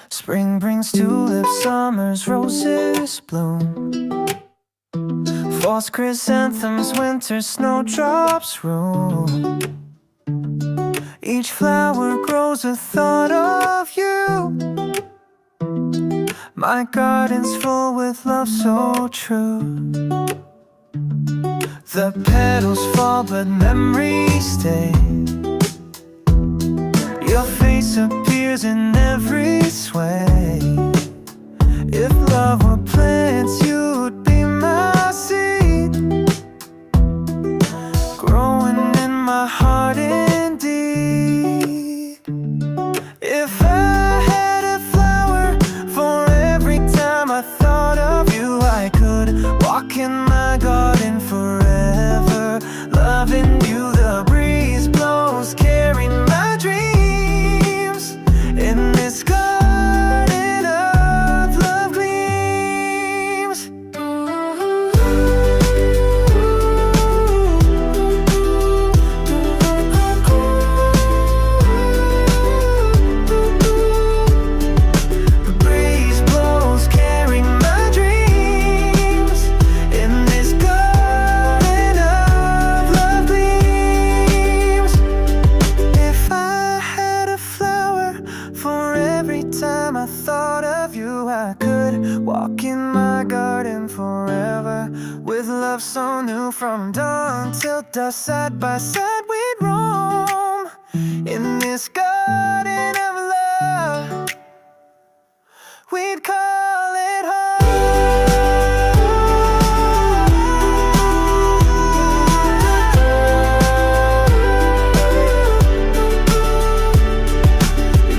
Spring brings tulips, summer's roses bloom. Fall's chrysanthemums, winter snowdrops roam. Each flower grows a thought of you. My garden's full with love so true. The petals fall but memories stay. Your face appears in every sway. If love were plants, you would be my seed, growing in my heart indeed. If I had a flower for every time I thought of you, I could walk in my garden forever, loving you. The breeze blows, carrying my dreams in this garden of love gleams. The breeze blows, carrying my dreams in this garden of love gleams. If I had a flower for every time I thought of you, I could walk in my garden forever, with love so new. From dawn till dusk, side by side we'd roam in this garden of love. We'd call it home.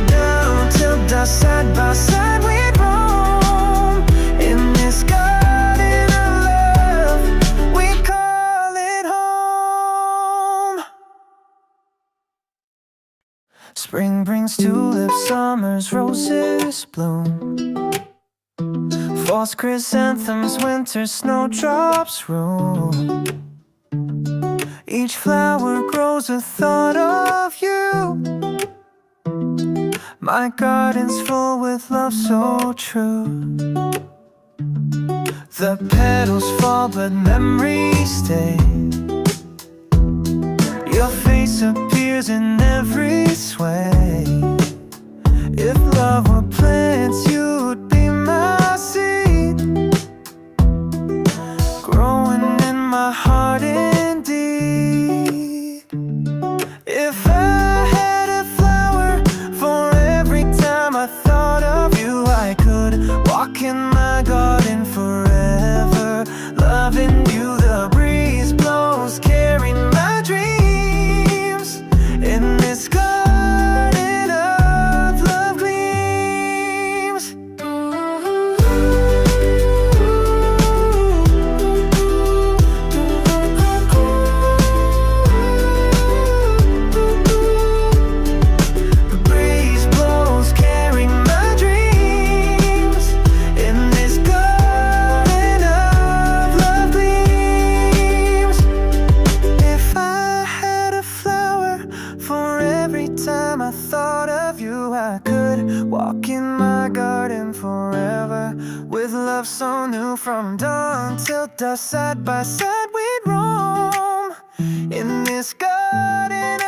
Down till dusk, side by side we'd roam in this garden of love. We'd call it home. Spring brings tulips, summer's roses bloom. Fall's chrysanthemums, winter snowdrops roam. Each flower grows a thought of you. My garden's full with love so true. The petals fall but memories stay. Your face appears in every sway. If love were plants, you would be my seed, growing in my heart indeed. If I had a flower for every time I thought of you, I could walk in my garden forever, loving you. The breeze blows, carrying my dreams in this garden of love gleams. The breeze blows, carrying my dreams in this garden of love gleams. If I had a flower for every time I thought of you, I could walk in my garden forever, with love so new. From dawn till dusk, side by side we'd roam in this garden